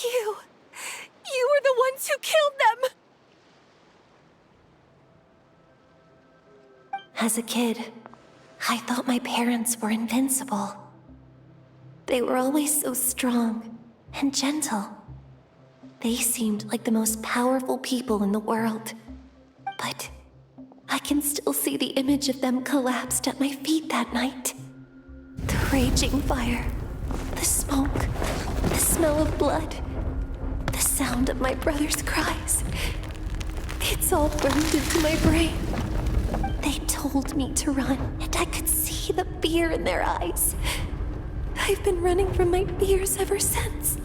You were the ones who killed them! As a kid, I thought my parents were invincible. They were always so strong and gentle. They seemed like the most powerful people in the world. But I can still see the image of them collapsed at my feet that night. The raging fire, the smoke, the smell of blood, the sound of my brother's cries. It's all burned into my brain. They told me to run, and I could see the fear in their eyes. I've been running from my fears ever since.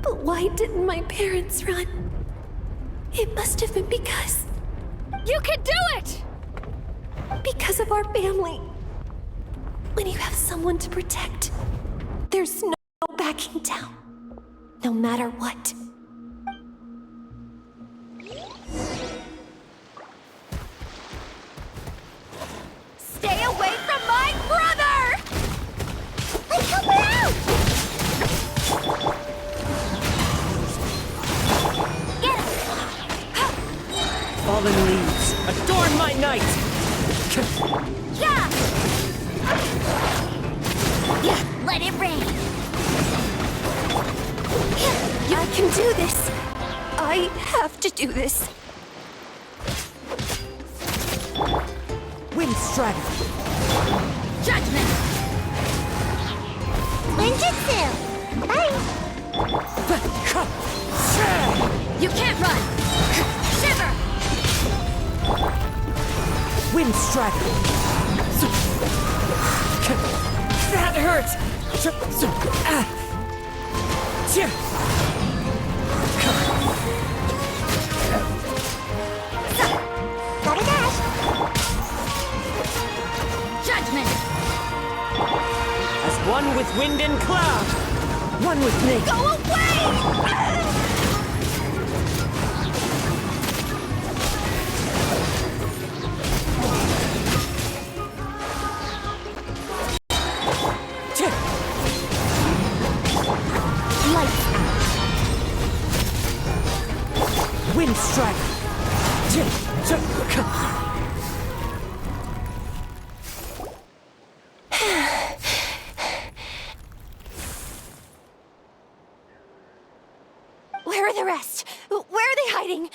But why didn't my parents run? It must have been because... You can do it! Because of our family. When you have someone to protect, there's no backing down. No matter what. Stay away from my brother! Like, help her out! Get him! Fallen leaves, adorn my night! Yeah! Yeah, let it rain! I can do this. I have to do this. Wind Strider! Judgment! Ninjutsu! Bye! You can't run! Shiver! Wind Strider! That hurts! Gotta dash! Judgment! As one with wind and cloud! One with me! Go away! Lights out! Wind Strider! Where are the rest? Where are they hiding?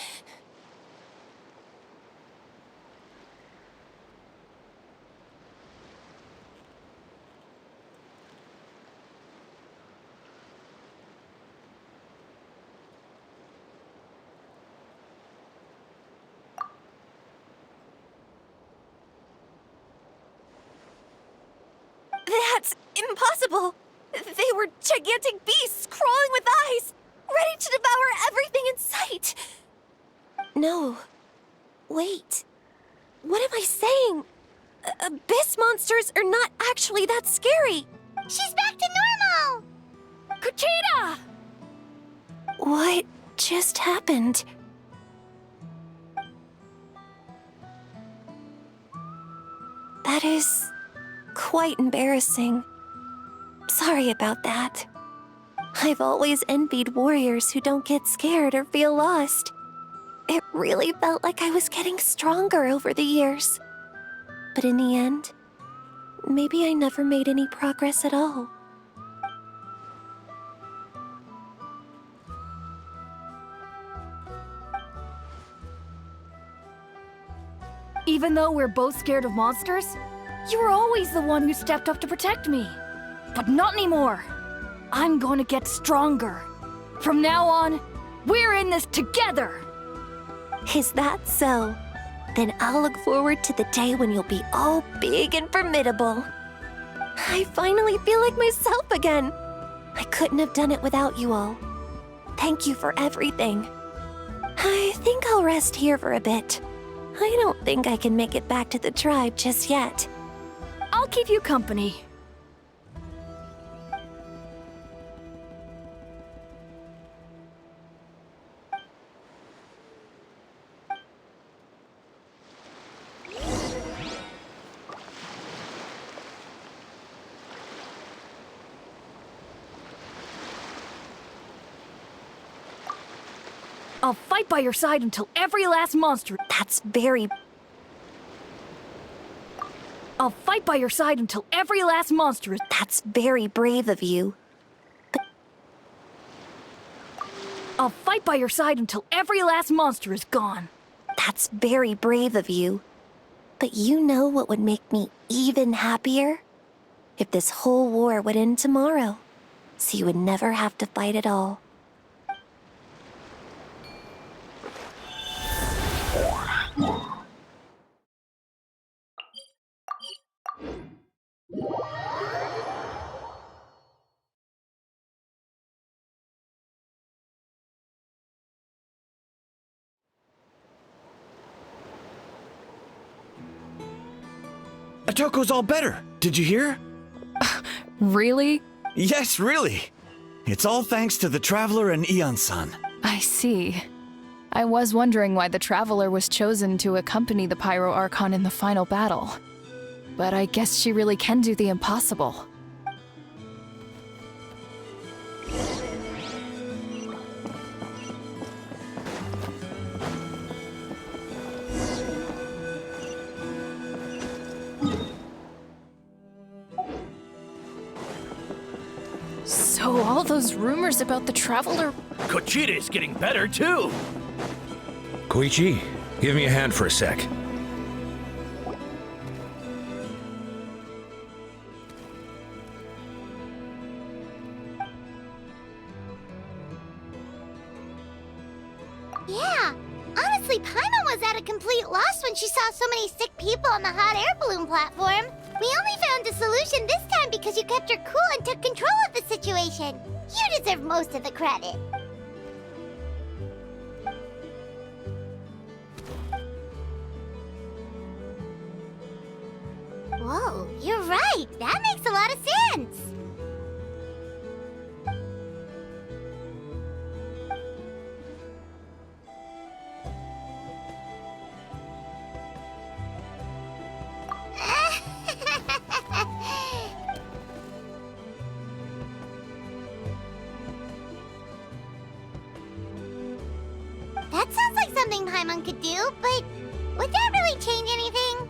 That's impossible! They were gigantic beasts crawling with eyes, ready to devour everything in sight! No. Wait. What am I saying? Abyss monsters are not actually that scary! She's back to normal! Kuchita! What just happened? That is... quite embarrassing. Sorry about that. I've always envied warriors who don't get scared or feel lost. It really felt like I was getting stronger over the years. But in the end, maybe I never made any progress at all. Even though we're both scared of monsters, you were always the one who stepped up to protect me. But not anymore. I'm going to get stronger. From now on, we're in this together. Is that so? Then I'll look forward to the day when you'll be all big and formidable. I finally feel like myself again. I couldn't have done it without you all. Thank you for everything. I think I'll rest here for a bit. I don't think I can make it back to the tribe just yet. I'll keep you company. I'll fight by your side until every last monster... I'll fight by your side until every last monster is... That's very brave of you. I'll fight by your side until every last monster is gone. That's very brave of you. But you know what would make me even happier? If this whole war would end tomorrow, so you would never have to fight at all. Atoko's all better. Did you hear? Really? Yes, really. It's all thanks to the Traveler and Ion-san. I see. I was wondering why the Traveler was chosen to accompany the Pyro Archon in the final battle. But I guess she really can do the impossible. So all those rumors about the Traveler... Kochida's getting better, too! Koichi, give me a hand for a sec. Yeah, honestly, Paimon was at a complete loss when she saw so many sick people on the hot air balloon platform. We only found a solution this time because you kept her cool and took control of the situation. You deserve most of the credit. Whoa, you're right. That makes a lot of sense. That sounds like something Paimon could do, but would that really change anything?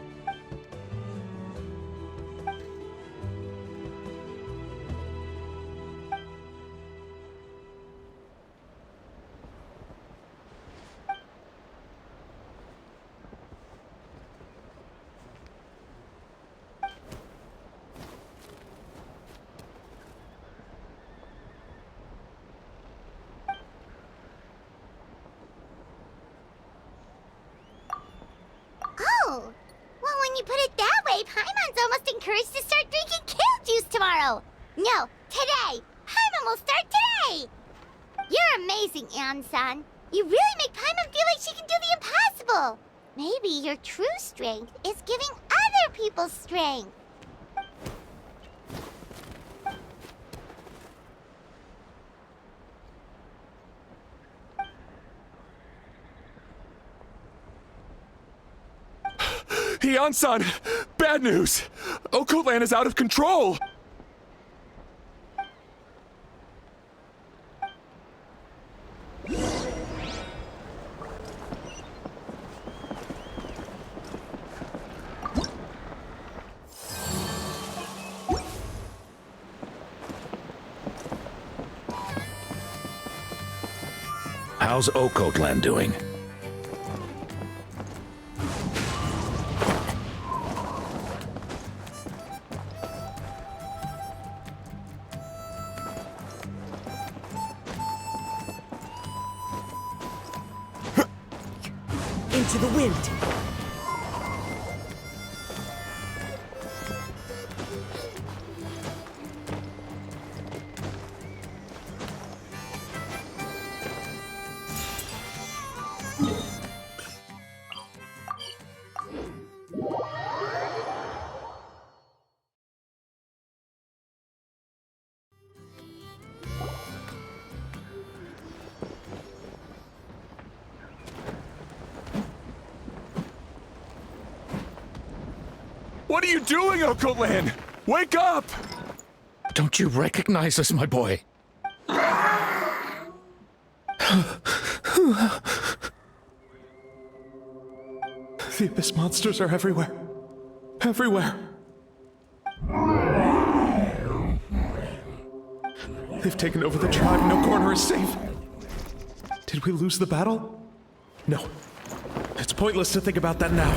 Oh, well, when you put it that way, Paimon's almost encouraged to start drinking kale juice tomorrow. No, today. Paimon will start today. You're amazing, Ion-san. You really make Paimon feel like she can do the impossible. Maybe your true strength is giving other people strength. Ion-san! Bad news! Okoland is out of control! How's Okoland doing? Into the wind. What are you doing, Okoland? Wake up! Don't you recognize us, my boy? The Abyss monsters are everywhere. Everywhere. They've taken over the tribe. No corner is safe. Did we lose the battle? No. It's pointless to think about that now.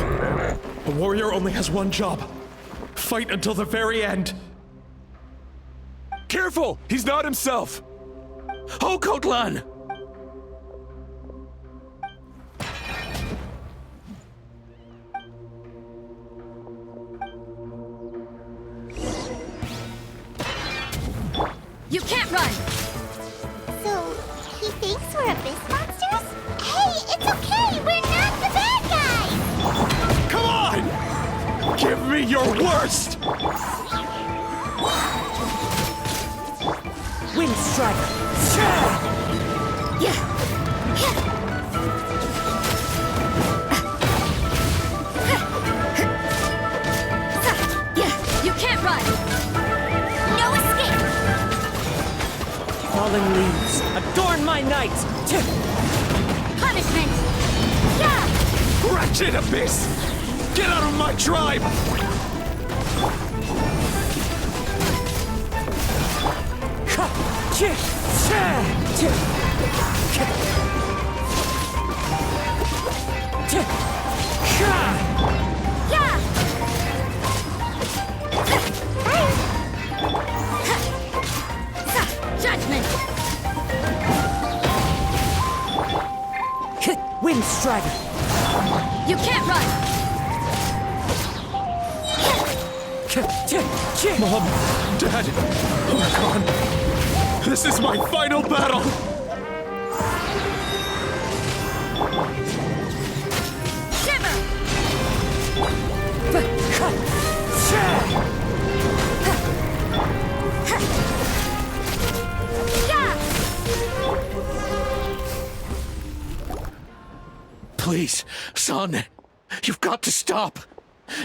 A warrior only has one job. Fight until the very end. Careful! He's not himself! Okotlan! You can't run! So, he thinks we're Abyss monsters? Hey, it's okay! We're not the bad guys! Come on! Give me your worst! Wind Striker! You can't run! No escape! Fallen leaves, adorn my night! Punishment! Wretched Abyss! Get out of my tribe! Judgment! Wind Strider! You can't run! Mom, Dad, Archon, this is my final battle! Please, son. You've got to stop.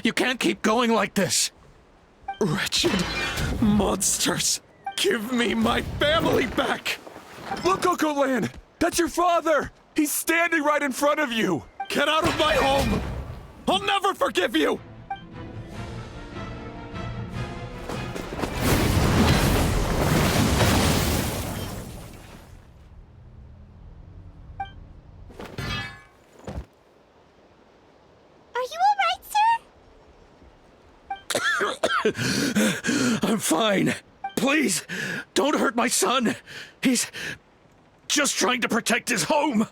You can't keep going like this. Wretched monsters! Give me my family back! Look, Okotlan! That's your father! He's standing right in front of you! Get out of my home! I'll never forgive you! Are you alright, sir? I'm fine. Please, don't hurt my son. He's just trying to protect his home.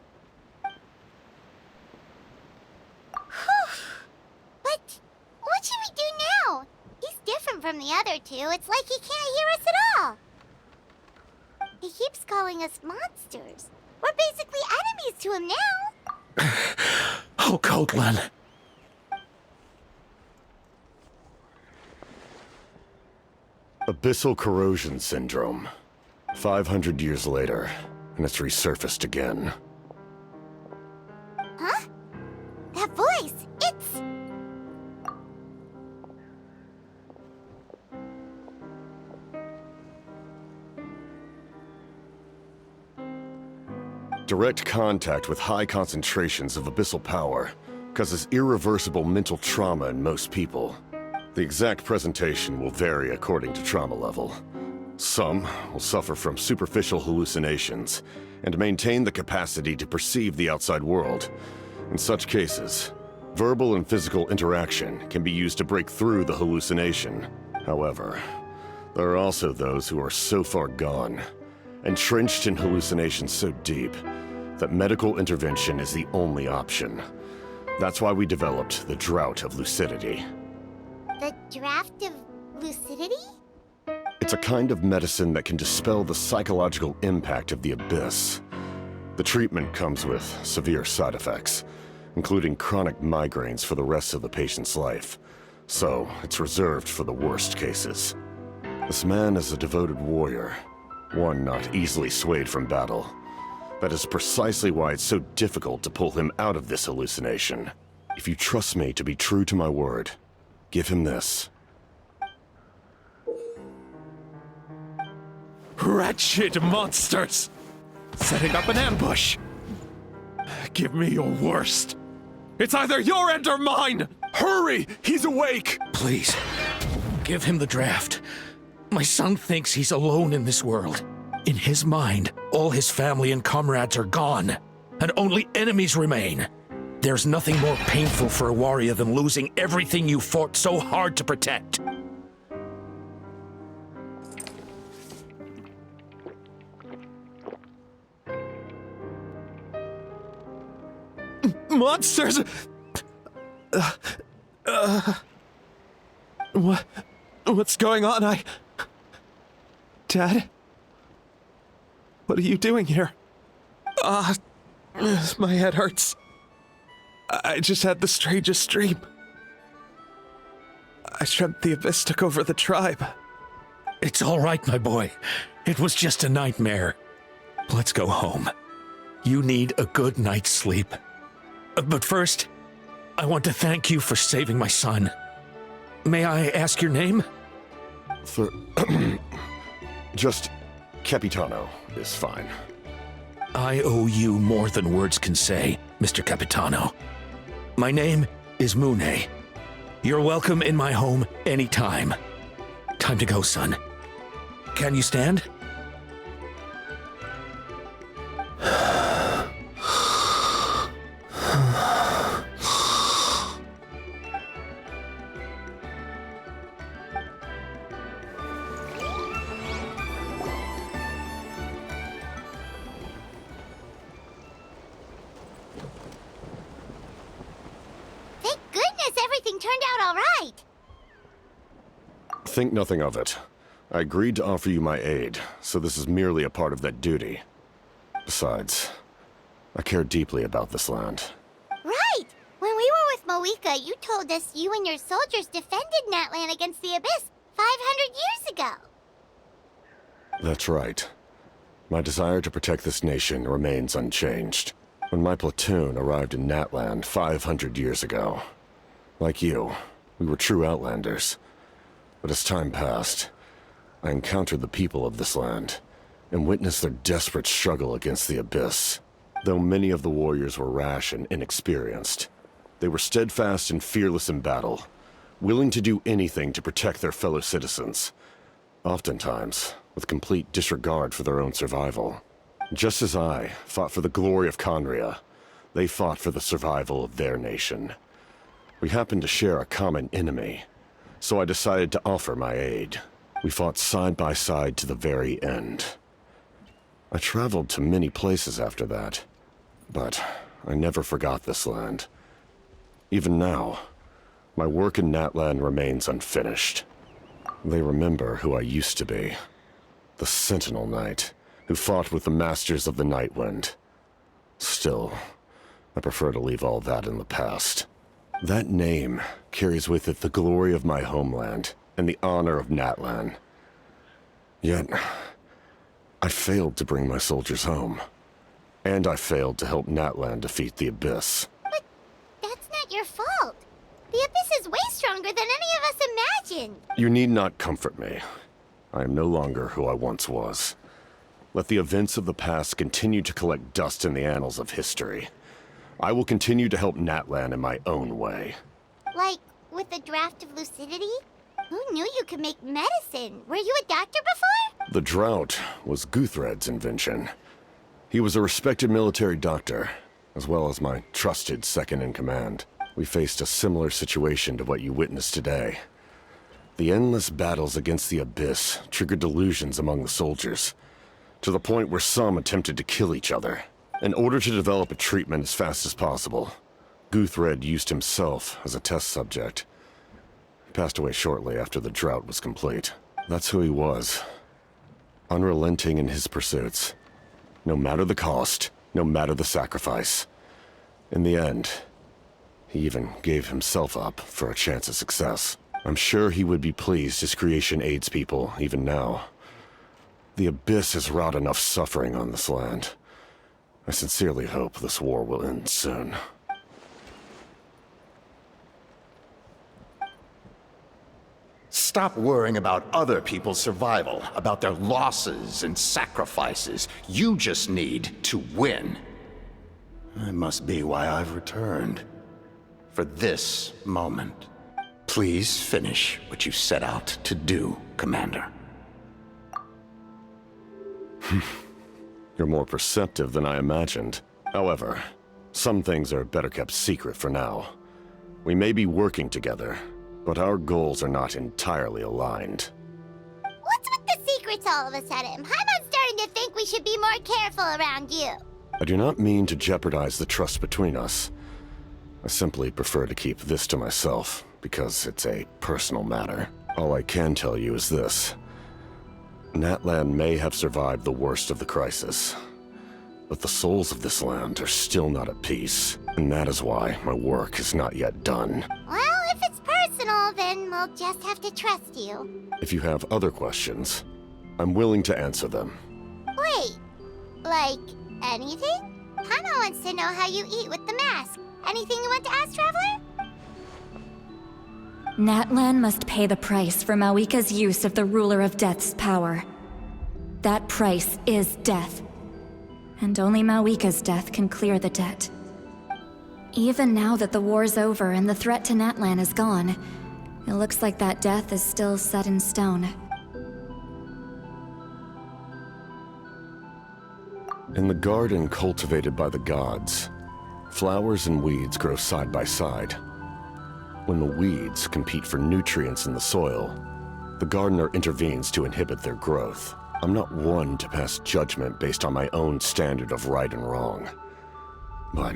But what should we do now? He's different from the other two. It's like he can't hear us at all. He keeps calling us monsters. We're basically enemies to him now. Okotlan. Abyssal corrosion syndrome. 500 years later, and it's resurfaced again. Huh? That voice! It's... Direct contact with high concentrations of abyssal power causes irreversible mental trauma in most people. The exact presentation will vary according to trauma level. Some will suffer from superficial hallucinations and maintain the capacity to perceive the outside world. In such cases, verbal and physical interaction can be used to break through the hallucination. However, there are also those who are so far gone, entrenched in hallucinations so deep, that medical intervention is the only option. That's why we developed the Drought of Lucidity. The draft of lucidity? It's a kind of medicine that can dispel the psychological impact of the abyss. The treatment comes with severe side effects, including chronic migraines for the rest of the patient's life. So, it's reserved for the worst cases. This man is a devoted warrior, one not easily swayed from battle. That is precisely why it's so difficult to pull him out of this hallucination. If you trust me to be true to my word, give him this. Wretched monsters! Setting up an ambush! Give me your worst. It's either your end or mine! Hurry! He's awake! Please, give him the draft. My son thinks he's alone in this world. In his mind, all his family and comrades are gone, and only enemies remain. There's nothing more painful for a warrior than losing everything you fought so hard to protect. Monsters! What's going on? Dad? What are you doing here? My head hurts. I just had the strangest dream. I dreamt the Abyss took over the tribe. It's all right, my boy. It was just a nightmare. Let's go home. You need a good night's sleep. But first, I want to thank you for saving my son. May I ask your name? Just Capitano is fine. I owe you more than words can say, Mr. Capitano. My name is Mune. You're welcome in my home anytime. Time to go, son. Can you stand? Think nothing of it. I agreed to offer you my aid, so this is merely a part of that duty. Besides, I care deeply about this land. Right! When we were with Moika, you told us you and your soldiers defended Natlan against the Abyss 500 years ago. That's right. My desire to protect this nation remains unchanged. When my platoon arrived in Natlan 500 years ago, like you, we were true outlanders. But as time passed, I encountered the people of this land and witnessed their desperate struggle against the Abyss. Though many of the warriors were rash and inexperienced, they were steadfast and fearless in battle, willing to do anything to protect their fellow citizens, oftentimes with complete disregard for their own survival. Just as I fought for the glory of Conria, they fought for the survival of their nation. We happened to share a common enemy, so I decided to offer my aid. We fought side by side to the very end. I traveled to many places after that, but I never forgot this land. Even now, my work in Natlan remains unfinished. They remember who I used to be. The Sentinel Knight, who fought with the Masters of the Nightwind. Still, I prefer to leave all that in the past. That name carries with it the glory of my homeland and the honor of Natlan. Yet, I failed to bring my soldiers home. And I failed to help Natlan defeat the Abyss. But that's not your fault. The Abyss is way stronger than any of us imagined. You need not comfort me. I am no longer who I once was. Let the events of the past continue to collect dust in the annals of history. I will continue to help Natlan in my own way. Like, with the draft of lucidity? Who knew you could make medicine? Were you a doctor before? The drought was Guthred's invention. He was a respected military doctor, as well as my trusted second-in-command. We faced a similar situation to what you witnessed today. The endless battles against the Abyss triggered delusions among the soldiers, to the point where some attempted to kill each other. In order to develop a treatment as fast as possible, Guthred used himself as a test subject. He passed away shortly after the drought was complete. That's who he was. Unrelenting in his pursuits. No matter the cost, no matter the sacrifice. In the end, he even gave himself up for a chance at success. I'm sure he would be pleased his creation aids people, even now. The Abyss has wrought enough suffering on this land. I sincerely hope this war will end soon. Stop worrying about other people's survival, about their losses and sacrifices. You just need to win. That must be why I've returned. For this moment. Please finish what you set out to do, Commander. You're more perceptive than I imagined. However, some things are better kept secret for now. We may be working together, but our goals are not entirely aligned. What's with the secrets all of a sudden? Paimon's starting to think we should be more careful around you. I do not mean to jeopardize the trust between us. I simply prefer to keep this to myself, because it's a personal matter. All I can tell you is this. Natlan may have survived the worst of the crisis, but the souls of this land are still not at peace, and that is why my work is not yet done. Well, if it's personal, then we'll just have to trust you. If you have other questions, I'm willing to answer them. Wait, like anything? Paimon wants to know how you eat with the mask. Anything you want to ask, Traveler? Natlan must pay the price for Mawika's use of the Ruler of Death's power. That price is death. And only Mawika's death can clear the debt. Even now that the war's over and the threat to Natlan is gone, it looks like that death is still set in stone. In the garden cultivated by the gods, flowers and weeds grow side by side. When the weeds compete for nutrients in the soil, the gardener intervenes to inhibit their growth. I'm not one to pass judgment based on my own standard of right and wrong. But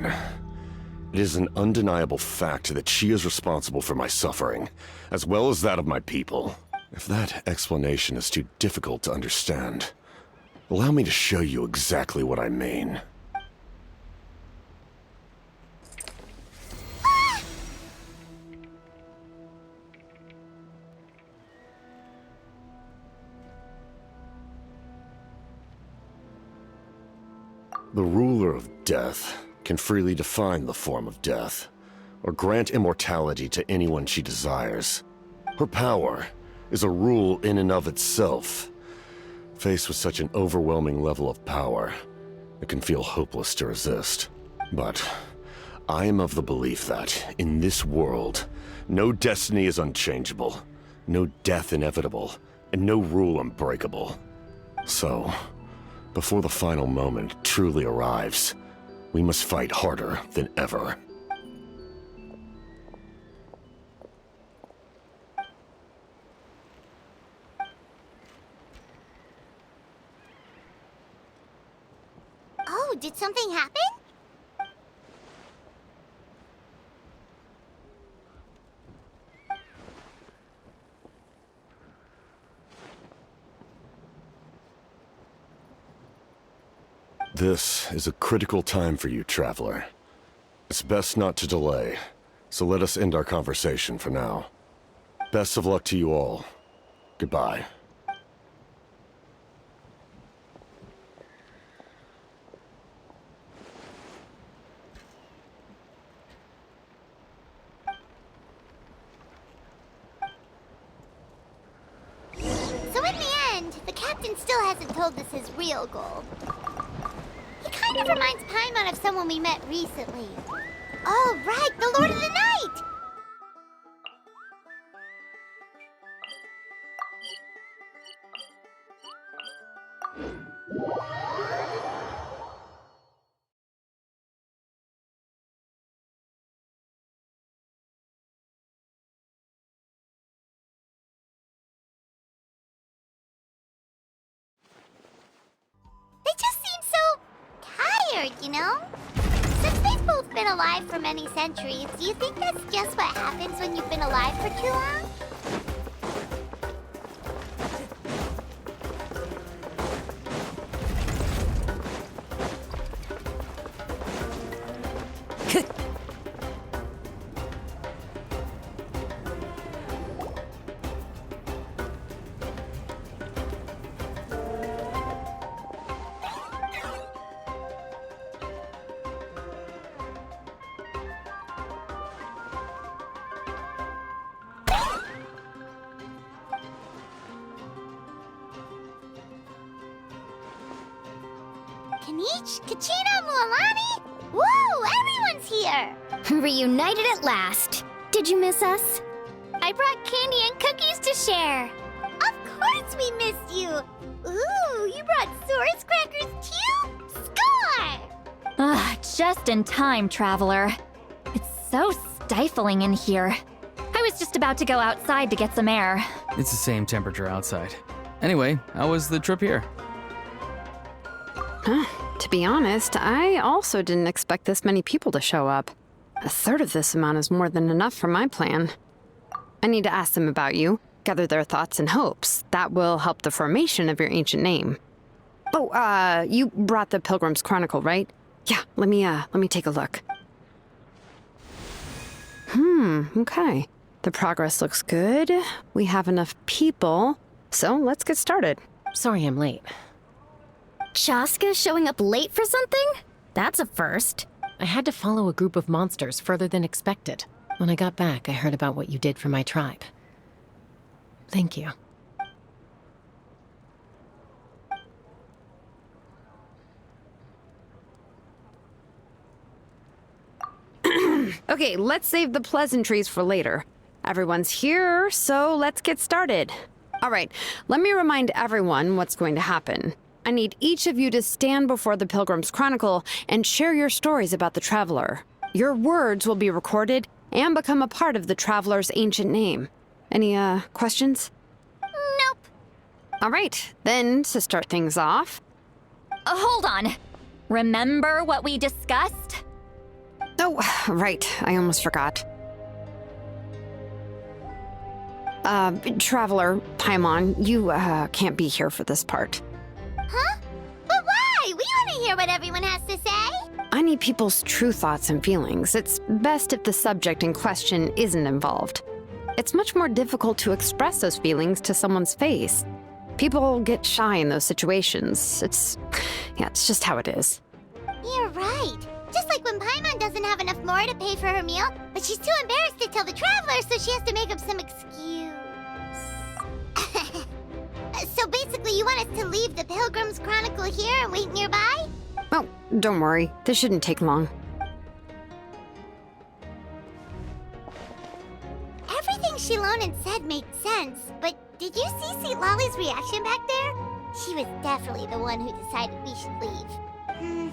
it is an undeniable fact that she is responsible for my suffering, as well as that of my people. If that explanation is too difficult to understand, allow me to show you exactly what I mean. The ruler of death can freely define the form of death, or grant immortality to anyone she desires. Her power is a rule in and of itself. Faced with such an overwhelming level of power, it can feel hopeless to resist. But I am of the belief that, in this world, no destiny is unchangeable, no death inevitable, and no rule unbreakable. So, before the final moment truly arrives, we must fight harder than ever. Oh, did something happen? This is a critical time for you, Traveler. It's best not to delay, so let us end our conversation for now. Best of luck to you all. Goodbye. So in the end, the captain still hasn't told us his real goal. He kind of reminds Paimon of someone we met recently. Oh, right, the Lord of the Night! They just seem so tired, you know? Since they've both been alive for many centuries, do you think that's just what happens when you've been alive for too long? Kanich? Kachina? Mualani? Woo! Everyone's here! Reunited at last. Did you miss us? I brought candy and cookies to share. Of course we missed you. Ooh, you brought Source crackers too? Score! Just in time, Traveler. It's so stifling in here. I was just about to go outside to get some air. It's the same temperature outside. Anyway, how was the trip here? To be honest, I also didn't expect this many people to show up. A third of this amount is more than enough for my plan. I need to ask them about you, gather their thoughts and hopes. That will help the formation of your ancient name. Oh, you brought the Pilgrim's Chronicle, right? Yeah, let me take a look. Okay. The progress looks good. We have enough people, so let's get started. Sorry I'm late. Chaska showing up late for something? That's a first. I had to follow a group of monsters further than expected. When I got back, I heard about what you did for my tribe. Thank you. Okay, let's save the pleasantries for later. Everyone's here, so let's get started. All right, let me remind everyone what's going to happen. I need each of you to stand before the Pilgrim's Chronicle and share your stories about the Traveler. Your words will be recorded and become a part of the Traveler's ancient name. Any, questions? Nope. All right, then, to start things off... Hold on. Remember what we discussed? Oh, right, I almost forgot. Traveler, Paimon, you, can't be here for this part. Huh? But why? We want to hear what everyone has to say. I need people's true thoughts and feelings. It's best if the subject in question isn't involved. It's much more difficult to express those feelings to someone's face. People get shy in those situations. It's just how it is. You're right. Just like when Paimon doesn't have enough more to pay for her meal, but she's too embarrassed to tell the Traveler, so she has to make up some excuse. So basically, you want us to leave the Pilgrim's Chronicle here and wait nearby? Oh, don't worry. This shouldn't take long. Everything Shilonen said made sense, but did you see Sweet Lolly's reaction back there? She was definitely the one who decided we should leave.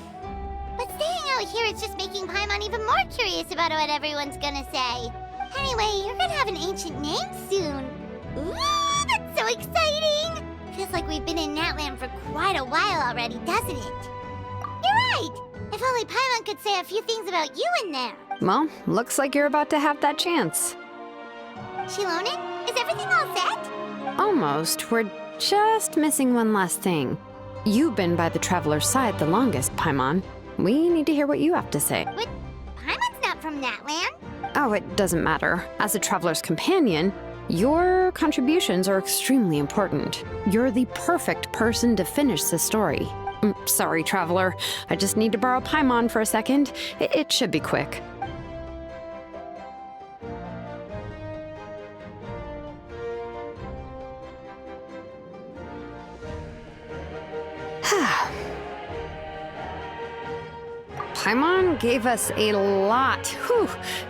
But staying out here is just making Paimon even more curious about what everyone's gonna say. Anyway, you're gonna have an ancient name soon. Ooh, that's so exciting! Feels like we've been in Natland for quite a while already, doesn't it? You're right! If only Paimon could say a few things about you in there. Well, looks like you're about to have that chance. Shilonen, is everything all set? Almost. We're just missing one last thing. You've been by the Traveler's side the longest, Paimon. We need to hear what you have to say. But Paimon's not from Natland. Oh, it doesn't matter. As a Traveler's companion, your contributions are extremely important. You're the perfect person to finish the story. Sorry, Traveler. I just need to borrow Paimon for a second. It should be quick. Paimon gave us a lot,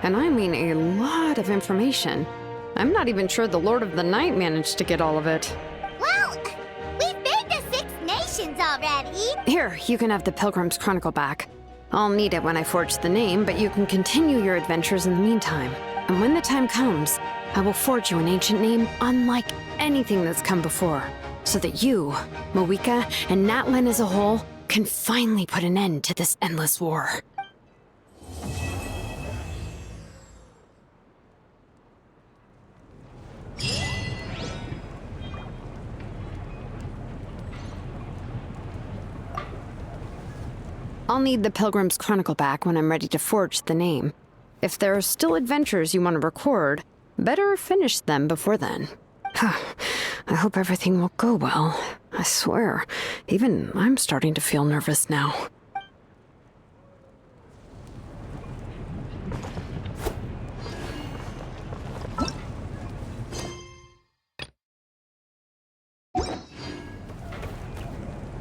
and I mean a lot of information. I'm not even sure the Lord of the Night managed to get all of it. Well, we've been to 6 nations already. Here, you can have the Pilgrim's Chronicle back. I'll need it when I forge the name, but you can continue your adventures in the meantime. And when the time comes, I will forge you an ancient name unlike anything that's come before, so that you, Moeka, and Natlan as a whole can finally put an end to this endless war. I'll need the Pilgrim's Chronicle back when I'm ready to forge the name. If there are still adventures you want to record, better finish them before then. I hope everything will go well. I swear, even I'm starting to feel nervous now.